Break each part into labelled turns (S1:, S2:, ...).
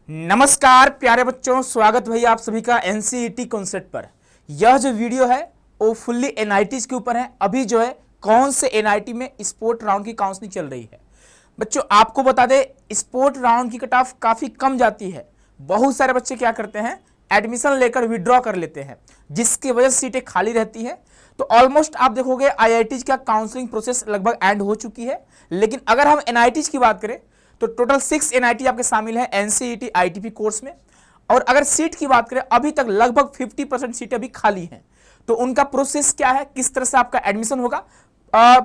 S1: नमस्कार प्यारे बच्चों, स्वागत भैया आप सभी का एनसीईटी कॉन्सेप्ट पर। यह जो वीडियो है वो फुल्ली एनआईटीज के ऊपर है। अभी जो है कौन से एनआईटी में स्पोर्ट राउंड की काउंसलिंग चल रही है। बच्चों आपको बता दें, स्पोर्ट राउंड की कट ऑफ काफी कम जाती है। बहुत सारे बच्चे क्या करते हैं, एडमिशन लेकर विड्रॉ कर लेते हैं, जिसकी वजह से सीटें खाली रहती है। तो ऑलमोस्ट आप देखोगे आईआईटीज का काउंसलिंग प्रोसेस लगभग एंड हो चुकी है। लेकिन अगर हम एनआईटीज की बात करें तो टोटल 6 एनआईटी आपके शामिल है एनसीईटी आईटीपी कोर्स में। और अगर सीट की बात करें, अभी तक लगभग 50% सीटें अभी खाली हैं। तो उनका प्रोसेस क्या है, किस तरह से आपका एडमिशन होगा,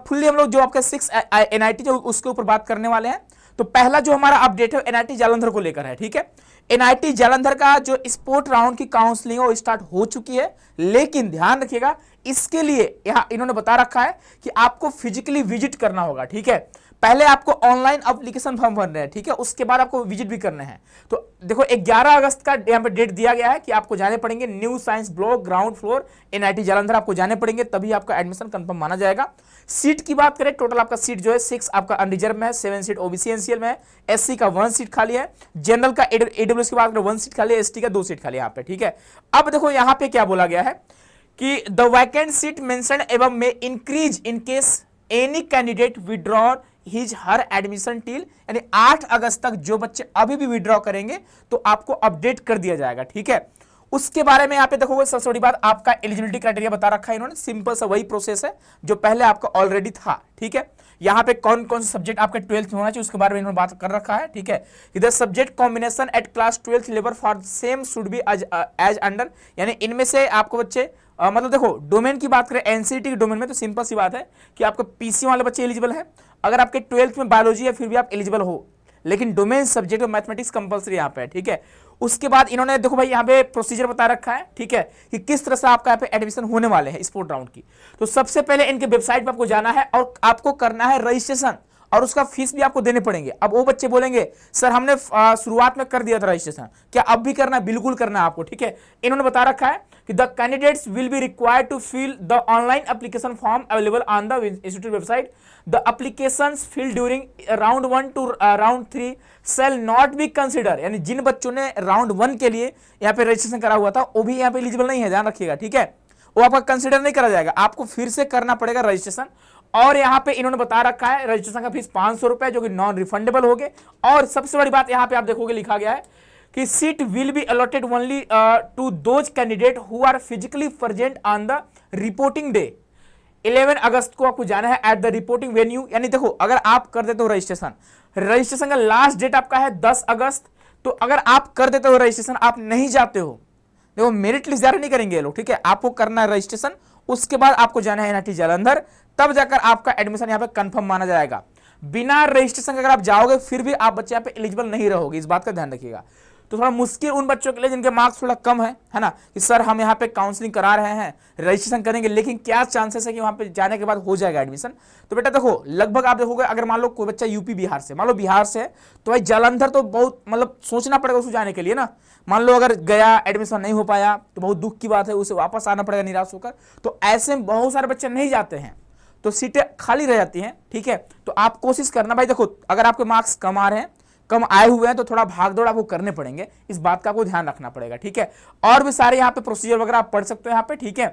S1: फुल्ली हम लोग जो आपका 6 एनआईटी जो उसके ऊपर बात करने वाले हैं। तो पहला जो हमारा अपडेट है एनआईटी जालंधर को लेकर है। ठीक है, एनआईटी जालंधर का जो स्पोर्ट राउंड की काउंसलिंग है वो स्टार्ट हो चुकी है। लेकिन ध्यान रखिएगा, इसके लिए यहाँ इन्होंने बता रखा है कि आपको फिजिकली विजिट करना होगा। ठीक है, पहले आपको ऑनलाइन एप्लीकेशन फॉर्म भरना है। ठीक है, उसके बाद आपको विजिट भी करना है। तो देखो 11 अगस्त का यहाँ पे डेट दिया गया है कि आपको जाने पड़ेंगे new science block ground floor NIT Jalandhar, आपको जाने पड़ेंगे, तभी आपका एडमिशन कंफर्म माना जाएगा। सीट की बात करें, टोटल आपका सीट जो है 6 आपका अनरिजर्व में है, 7 सीट ओबीसी एनसीएल में है, एससी का 1 सीट खाली है, जनरल का एडब्ल्यूएस की बात करें 1 सीट खाली है, एसटी का 2 सीट खाली है यहाँ पे। ठीक है, अब देखो यहाँ पे क्या बोला गया है कि the vacant seat mentioned above में increase in case any candidate withdraw his her admission till, यानी 8 अगस्त तक जो बच्चे अभी भी विड्रॉ करेंगे तो आपको अपडेट कर दिया जाएगा। ठीक है, उसके बारे में यहाँ पे देखोगे सबसे बड़ी बात, आपका एलिजिबिलिटी क्राइटेरिया बता रखा है इन्होंने। सिंपल सा वही प्रोसेस है जो पहले आपका ऑलरेडी था। ठीक है, यहाँ पे कौन कौन से सब्जेक्ट आपके 12th में होना चाहिए उसके बारे में इन्होंने बात कर रखा है। ठीक है, इधर subject combination at class 12th level for same should be as under, यानी इनमें से आपको बच्चे मतलब देखो डोमेन की बात करें एनसीईटी के डोमेन में तो सिंपल सी बात है कि आपके पीसी वाले बच्चे एलिजिबल है। अगर आपके 12th में बायोलॉजी है फिर भी आप एलिजिबल हो, लेकिन डोमेन सब्जेक्ट मैथमेटिक्स कंपलसरी यहाँ पे है। ठीक है, उसके बाद इन्होंने देखो भाई यहाँ पे प्रोसीजर बता रखा है। ठीक है, कि किस तरह से आपका यहाँ पे एडमिशन होने वाले हैं स्पोर्ट राउंड की। तो सबसे पहले इनके वेबसाइट पे आपको जाना है और आपको करना है रजिस्ट्रेशन, और उसका फीस भी आपको देने पड़ेंगे। अब वो बच्चे बोलेंगे सर हमने शुरुआत में कर दिया था रजिस्ट्रेशन, क्या अब भी करना है? बिल्कुल करना है आपको। ठीक है, इन्होंने बता रखा है कि the candidates will be required to fill the online application form available on the institute website. The applications fill during round 1 to round 3 shall not be consider, यानी जिन बच्चों ने राउंड 1 के लिए यहाँ पे रजिस्ट्रेशन करा हुआ था वो भी यहाँ पे एलिजिबल नहीं है, ध्यान रखिएगा। ठीक है, वो आपका कंसिडर नहीं करा जाएगा, आपको फिर से करना पड़ेगा रजिस्ट्रेशन। और यहाँ पे इन्होंने बता रखा है रजिस्ट्रेशन का फीस 500 रुपए जो कि नॉन रिफंडेबल होगे। और सबसे बड़ी बात यहाँ पे आप देखोगे लिखा गया है कि seat will be allotted only to those candidate who are physically present on the reporting day. 11 अगस्त को आपको जाना है एट द रिपोर्टिंग वेन्यू। यानी देखो अगर आप कर देते हो रजिस्ट्रेशन का लास्ट डेट आपका है 10 अगस्त। तो अगर आप कर देते हो रजिस्ट्रेशन, आप नहीं जाते हो, देखो मेरिट लिस्ट जारी नहीं करेंगे ये लोग। ठीक है, आपको करना है रजिस्ट्रेशन, उसके बाद आपको जाना है एनआईटी जालंधर, तब जाकर आपका एडमिशन यहाँ पे कंफर्म माना जाएगा। बिना रजिस्ट्रेशन अगर आप जाओगे फिर भी आप बच्चे यहाँ पे एलिजिबल नहीं रहोगे, इस बात का ध्यान रखिएगा। तो थोड़ा मुश्किल उन बच्चों के लिए जिनके मार्क्स थोड़ा कम है ना, कि सर हम यहाँ पे काउंसलिंग करा रहे हैं, रजिस्ट्रेशन करेंगे, लेकिन क्या चांसेस है कि वहाँ पे जाने के बाद हो जाएगा एडमिशन। तो बेटा देखो लगभग आप देखोगे, अगर मान लो कोई बच्चा यूपी बिहार से, मान लो बिहार से है, तो भाई जालंधर तो बहुत मतलब सोचना पड़ेगा उसको जाने के लिए ना। मान लो अगर गया एडमिशन नहीं हो पाया तो बहुत दुख की बात है, उसे वापस आना पड़ेगा निराश होकर। तो ऐसे में बहुत सारे बच्चे नहीं जाते हैं तो सीटें खाली रह जाती हैं। ठीक है, तो आप कोशिश करना भाई, देखो अगर आपके मार्क्स कम आ रहे हैं, कम आए हुए हैं, तो थोड़ा भाग दौड़ आपको करने पड़ेंगे, इस बात का आपको ध्यान रखना पड़ेगा। ठीक है, और भी सारे यहाँ पे प्रोसीजर वगैरह आप पढ़ सकते हो यहाँ पे। ठीक है,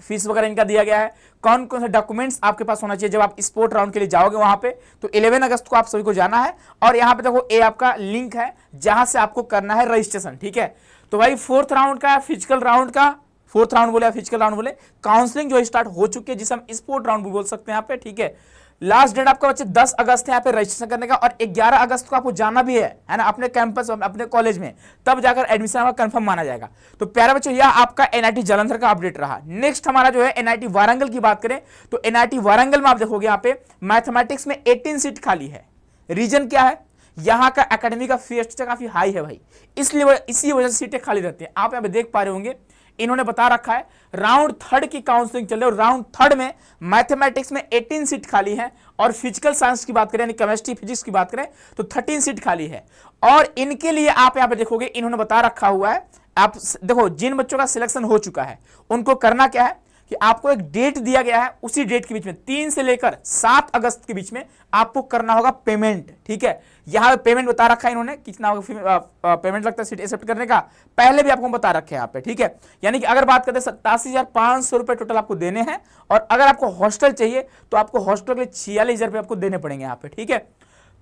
S1: फीस वगैरह इनका दिया गया है, कौन कौन से डॉक्यूमेंट्स आपके पास होना चाहिए जब आप स्पोर्ट राउंड के लिए जाओगे वहां पे। तो 11 अगस्त को आप सभी को जाना है, और यहाँ पे देखो ये आपका लिंक है जहां से आपको करना है रजिस्ट्रेशन। ठीक है, तो भाई फोर्थ राउंड का फिजिकल राउंड का, फोर्थ राउंड बोले या फिजिकल राउंड बोले, काउंसलिंग जो स्टार्ट हो चुकी है, जिसे हम स्पोर्ट राउंड भी बोल सकते हैं यहाँ पे। ठीक है, लास्ट डेट आपका बच्चे 10 अगस्त है यहाँ पे रजिस्ट्रेशन करने का, और 11 अगस्त को आपको जाना भी है ना, अपने कैंपस अपने कॉलेज में, तब जाकर एडमिशन आपका कंफर्म माना जाएगा। तो प्यारे बच्चों यह आपका एनआईटी जालंधर का अपडेट रहा। नेक्स्ट हमारा जो है एनआईटी वारंगल की बात करें तो एनआईटी वारंगल में आप देखोगे यहाँ पे मैथमेटिक्स में 18 सीट खाली है। रीजन क्या है, यहाँ का एकेडमी का फी स्ट्रक्चर काफी हाई है भाई, इसलिए इसी वजह से सीटें खाली रहती हैं। आप यहाँ पे देख पा रहे होंगे इन्होंने बता रखा है राउंड 3 की काउंसलिंग चल रही है, और राउंड 3 में मैथमेटिक्स में 18 सीट खाली है, और फिजिकल साइंस की बात करें यानी केमिस्ट्री फिजिक्स की बात करें तो 13 सीट खाली है। और इनके लिए आप यहाँ पे देखोगे इन्होंने बता रखा हुआ है, आप देखो जिन बच्चों का सिलेक्शन हो चुका है उनको करना क्या है, कि आपको एक डेट दिया गया है, उसी डेट के बीच में 3 से लेकर 7 अगस्त के बीच में आपको करना होगा पेमेंट। ठीक है, यहां पे पेमेंट बता रखा है इन्होंने कितना पेमेंट लगता है सीट एक्सेप्ट करने का, पहले भी आपको बता रखे हैं यहाँ पे। ठीक है, यानी कि अगर बात करते हैं 87,500 रुपए टोटल आपको देने हैं, और अगर आपको हॉस्टल चाहिए तो आपको हॉस्टल के लिए 46,000 रुपए आपको देने पड़ेंगे यहाँ पे। ठीक है,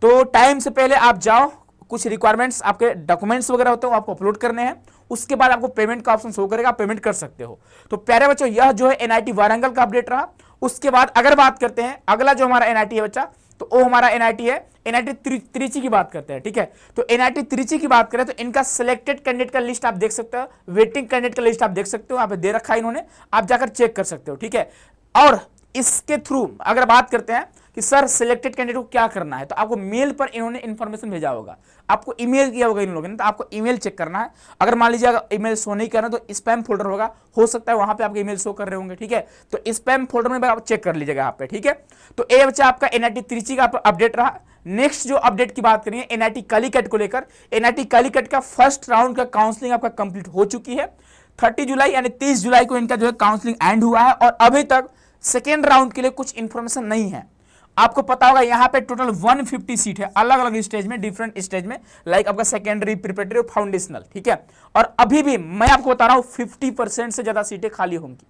S1: तो टाइम से पहले आप जाओ, कुछ रिक्वायरमेंट्स आपके डॉक्यूमेंट्स वगैरह होते हैं वो आपको अपलोड करने हैं, उसके बाद आपको पेमेंट का ऑप्शन शो करेगा, आप पेमेंट कर सकते हो। तो प्यारे बच्चों, यह जो है एनआईटी वारंगल का अपडेट रहा। उसके बाद अगर बात करते हैं अगला जो हमारा एनआईटी है बच्चा, तो वो हमारा एनआईटी है एनआईटी त्रिची की बात करते हैं। ठीक है, तो एनआईटी त्रिची की बात करें तो इनका सिलेक्टेड कैंडिडेट का लिस्ट आप देख सकते हो, वेटिंग कैंडिडेट का लिस्ट आप देख सकते हो, यहाँ पे दे रखा है इन्होंने, आप जाकर चेक कर सकते हो। ठीक है, और इसके थ्रू अगर बात करते हैं कि सर सिलेक्टेड कैंडिडेट को क्या करना है, तो आपको मेल पर इन्होंने इन्फॉर्मेशन भेजा होगा, आपको ईमेल किया होगा इन लोगों ने, तो आपको ईमेल चेक करना है। अगर मान लीजिए अगर ईमेल शो नहीं करना तो स्पैम फोल्डर होगा, हो सकता है वहां पे आपके ईमेल शो कर रहे होंगे। ठीक है, तो स्पैम फोल्डर में आप चेक कर लीजिएगा यहाँ पे। ठीक है, तो ये बच्चा आपका एनआईटी त्रिची का अपडेट रहा। नेक्स्ट जो अपडेट की बात करेंगे एनआईटी कालीकट को लेकर, एनआईटी कालीकट का फर्स्ट राउंड का काउंसलिंग आपका कंप्लीट हो चुकी है। 30 जुलाई यानी 30 जुलाई को इनका जो है काउंसलिंग एंड हुआ है, और अभी तक सेकेंड राउंड के लिए कुछ इंफॉर्मेशन नहीं है। आपको पता होगा यहाँ पे टोटल 150 सीट है, अलग अलग स्टेज में, डिफरेंट स्टेज में, लाइक आपका सेकेंडरी, प्रिपरेटरी, फाउंडेशनल। ठीक है, और अभी भी मैं आपको बता रहा हूँ 50% से ज्यादा सीटें खाली होंगी।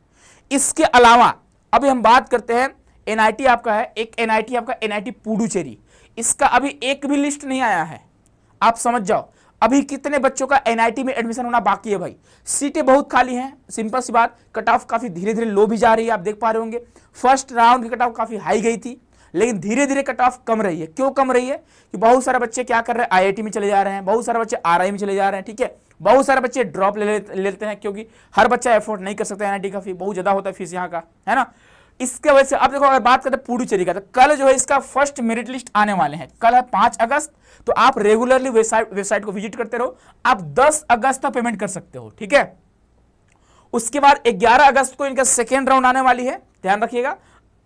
S1: इसके अलावा अभी हम बात करते हैं एनआईटी आपका है, एक एनआईटी आपका एनआईटी पुडुचेरी, इसका अभी एक भी लिस्ट नहीं आया है। आप समझ जाओ अभी कितने बच्चों का एनआईटी में एडमिशन होना बाकी है भाई। सीटें बहुत खाली हैं, सिंपल सी बात, कट ऑफ काफी धीरे धीरे लो भी जा रही है, आप देख पा रहे होंगे। फर्स्ट राउंड की कट ऑफ काफी हाई गई थी, लेकिन धीरे धीरे कट ऑफ कम रही है। क्यों कम रही है? कि बहुत सारे बच्चे क्या कर रहे हैं, आईआईटी में चले जा रहे हैं, बहुत सारे बच्चे आरआई में चले जा रहे हैं। ठीक है, बहुत सारे बच्चे ड्रॉप लेते हैं, क्योंकि हर बच्चा एफोर्ड नहीं कर सकता, एनआईटी का फी बहुत ज्यादा होता है, फीस यहाँ का, है ना। इसके वजह से अब देखो, अगर बात करते हैं पुडुचेरी का, तो कल जो है इसका फर्स्ट मेरिट लिस्ट आने वाले हैं, कल है 5 अगस्त। तो आप रेगुलरली वेबसाइट को विजिट करते रहो, आप 10 अगस्त तक पेमेंट कर सकते हो। ठीक है, उसके बाद 11 अगस्त को इनका सेकेंड राउंड आने वाली है, ध्यान रखिएगा,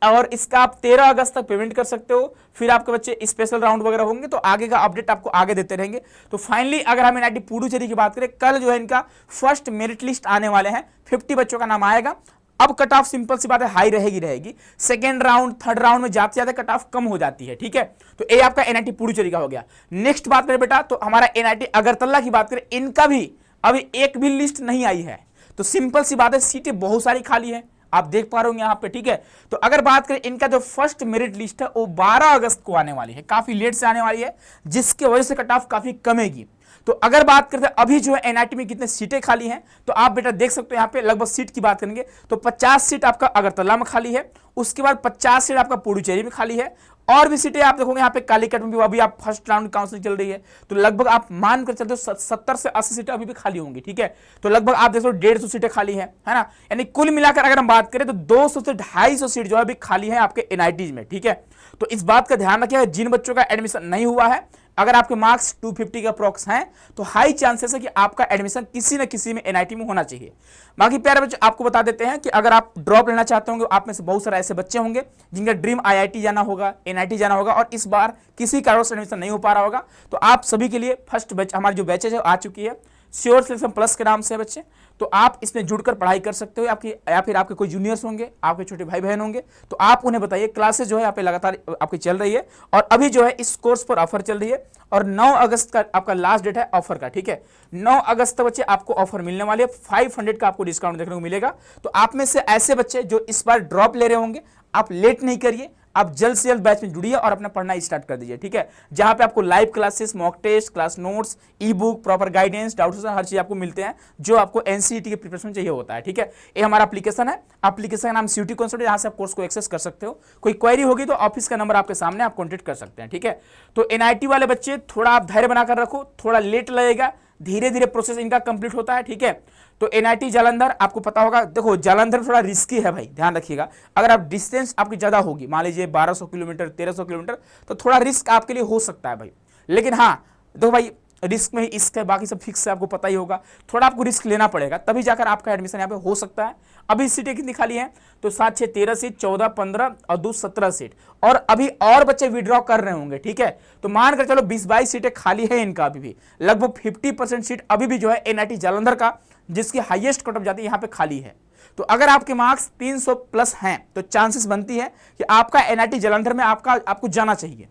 S1: और इसका आप 13 अगस्त तक पेमेंट कर सकते हो। फिर आपके बच्चे स्पेशल राउंड वगैरह होंगे, तो आगे का अपडेट आपको आगे देते रहेंगे। तो फाइनली अगर हम एनआईटी पुडुचेरी की बात करें, कल जो है इनका फर्स्ट मेरिट लिस्ट आने वाले हैं, 50 बच्चों का नाम आएगा। अब कट ऑफ सिंपल सी बात है, हाई रहेगी। सेकेंड राउंड, थर्ड राउंड में जाते जाते कट ऑफ कम हो जाती है। ठीक है, तो ये आपका एनआईटी पुडुचेरी का हो गया। नेक्स्ट बात करें बेटा, तो हमारा एनआईटी अगरतला की बात करें, इनका भी अभी एक भी लिस्ट नहीं आई है। तो सिंपल सी बात है, सीटें बहुत सारी खाली है, आप देख पा रहे होंगे यहाँ पे। ठीक है, तो अगर बात करें इनका जो फर्स्ट मेरिट लिस्ट है वो 12 अगस्त को आने वाली है, काफी लेट से आने वाली है, जिसकी वजह से कट ऑफ काफी कमेगी। तो अगर बात करते हैं अभी जो है एनआईटी में कितने सीटें खाली हैं, तो आप बेटा देख सकते हो यहाँ पे लगभग सीट की बात करेंगे तो 50 सीट आपका अगरतला में खाली है, उसके बाद 50 सीट आपका पुडुचेरी में खाली है, और भी सीटें आप देखोगे यहाँ पे कालीकट में भी अभी आप फर्स्ट राउंड काउंसलिंग चल रही है, तो लगभग आप मान कर चलते हो 70 से 80 सीटें अभी भी खाली होंगी। ठीक है, तो लगभग आप देखो 150 सीटें खाली है ना, यानी कुल मिलाकर अगर हम बात करें तो 200 से 250 सीट जो है अभी खाली है आपके एनआईटीज में। ठीक है, तो इस बात का ध्यान रखिएगा, जिन बच्चों का एडमिशन नहीं हुआ है, अगर आपके मार्क्स 250 का अप्रॉक्स हैं, तो हाई चांसेस है कि आपका एडमिशन किसी न किसी में एनआईटी में होना चाहिए। बाकी प्यारे बच्चे आपको बता देते हैं कि अगर आप ड्रॉप लेना चाहते होंगे, आप में से बहुत सारे ऐसे बच्चे होंगे जिनका ड्रीम आईआईटी जाना होगा, एनआईटी जाना होगा, और इस बार किसी कारण से एडमिशन नहीं हो पा रहा होगा, तो आप सभी के लिए फर्स्ट बैच हमारी जो बैचेज है आ चुकी है, श्योर सिलेक्शन प्लस के नाम से बच्चे। तो आप इसमें जुड़कर पढ़ाई कर सकते हो, आपकी या फिर आपके कोई जूनियर्स होंगे, आपके छोटे भाई बहन होंगे, तो आप उन्हें बताइए। क्लासेस जो है यहाँ पे लगातार आपकी चल रही है, और अभी जो है इस कोर्स पर ऑफर चल रही है, और 9 अगस्त का आपका लास्ट डेट है ऑफर का। ठीक है, 9 अगस्त तक बच्चे आपको ऑफर मिलने वाली है, 500 का आपको डिस्काउंट देखने को मिलेगा। तो आप में से ऐसे बच्चे जो इस बार ड्रॉप ले रहे होंगे, आप लेट नहीं करिए, आप जल्द से जल्द बैच में जुड़िए और अपना पढ़ना स्टार्ट कर दीजिए। ठीक है, जहां पे आपको live classes, mock test, class notes, e book, proper guidance, doubt solution, हर चीज आपको मिलते हैं जो आपको एनसीईटी के प्रिपरेशन चाहिए होता है। ठीक है, ये हमारा एप्लीकेशन है, एप्लीकेशन का नाम सीयूटी कॉन्सेप्ट, यहाँ से आप कोर्स को एक्सेस कर सकते हो। कोई क्वेरी होगी तो ऑफिस का नंबर आपके सामने, आप कॉन्टेक्ट कर सकते हैं। ठीक है, तो एनआईटी वाले बच्चे थोड़ा आप धैर्य बनाकर रखो, थोड़ा लेट लगेगा, धीरे धीरे प्रोसेस इनका कंप्लीट होता है। ठीक है, तो एनआईटी जालंधर आपको पता होगा, देखो जालंधर थोड़ा रिस्की है भाई, ध्यान रखिएगा। अगर आप डिस्टेंस आपकी ज्यादा होगी, मान लीजिए 1200 किलोमीटर, 1300 किलोमीटर, तो थोड़ा रिस्क आपके लिए हो सकता है भाई। लेकिन हाँ देखो भाई, रिस्क में ही इश्क है, बाकी सब फिक्स है, आपको पता ही होगा। थोड़ा आपको रिस्क लेना पड़ेगा, तभी जाकर आपका एडमिशन यहाँ पे हो सकता है। अभी सीटें कितनी खाली हैं, तो 7, 6, 13 सीट, 14, 15 और 2, 17 सीट, और अभी और बच्चे विड्रॉ कर रहे होंगे। ठीक है, तो मान कर चलो 20-22 सीटें खाली है इनका, अभी भी लगभग 50% सीट अभी भी जो है एनआईटी जालंधर का जिसकी हाईएस्ट कट ऑफ जाती है यहाँ पे खाली है। तो अगर आपके मार्क्स 300 प्लस हैं तो चांसेस बनती है कि आपका एनआईटी जालंधर में आपको जाना चाहिए,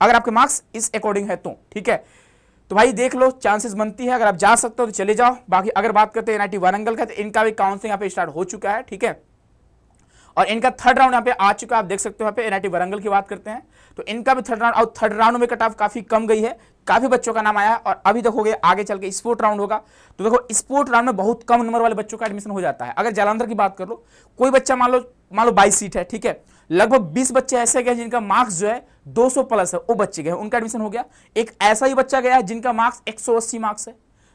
S1: अगर आपके मार्क्स इस अकॉर्डिंग है तो, ठीक है। तो भाई देख लो, चांसेस बनती है, अगर आप जा सकते हो तो चले जाओ। बाकी अगर बात करते हैं एनआईटी वारंगल का, तो इनका भी काउंसलिंग यहाँ पे स्टार्ट हो चुका है, ठीक है, और इनका थर्ड राउंड यहाँ पे आ चुका है। आप देख सकते हो यहाँ पे एनआईटी वारंगल की बात करते हैं तो इनका भी थर्ड राउंड, और थर्ड राउंड में कट ऑफ काफी कम गई है, काफी बच्चों का नाम आया है। और अभी देखोगे आगे चल के स्पोर्ट राउंड होगा तो देखो स्पोर्ट राउंड में बहुत कम नंबर वाले बच्चों का एडमिशन हो जाता है। अगर जालंधर की बात कर लो, कोई बच्चा मान लो 22 सीट है, ठीक है, लगभग 20 बच्चे ऐसे गए जिनका मार्क्स जो है 200 प्लस है, वो बच्चे गए, उनका एडमिशन हो गया। एक ऐसा ही बच्चा गया है जिनका मार्क्स 180 मार्क्स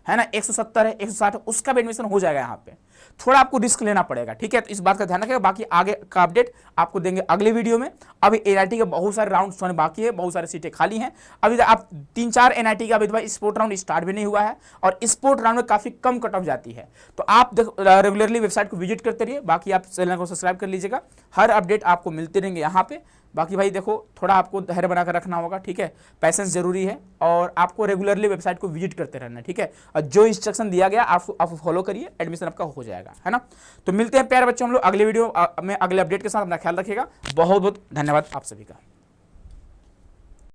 S1: है ना, 170 है, 160 है, उसका भी एडमिशन हो जाएगा। यहाँ पे थोड़ा आपको रिस्क लेना पड़ेगा, ठीक है, तो इस बात का ध्यान रखिएगा। बाकी आगे का अपडेट आपको देंगे अगले वीडियो में। अभी एनआईटी के बहुत सारे राउंड होने बाकी है, बहुत सारी सीटें खाली हैं। अभी आप 3-4 एनआईटी का अभी भाई स्पोर्ट राउंड स्टार्ट भी नहीं हुआ है, और स्पोर्ट राउंड में काफी कम कट ऑफ जाती है। तो आप रेगुलरली वेबसाइट को विजिट करते रहिए, बाकी आप चैनल को सब्सक्राइब कर लीजिएगा, हर अपडेट आपको मिलते रहेंगे यहाँ पे। बाकी भाई देखो, थोड़ा आपको धैर्य बनाकर रखना होगा, ठीक है, पैसेंस जरूरी है, और आपको रेगुलरली वेबसाइट को विजिट करते रहना, ठीक है, और जो इंस्ट्रक्शन दिया गया आप फॉलो करिए, एडमिशन आपका हो जाएगा, है ना। तो मिलते हैं प्यारे बच्चों हम लोग अगले वीडियो में अगले अपडेट के साथ। अपना ख्याल रखिएगा। बहुत बहुत धन्यवाद आप सभी का।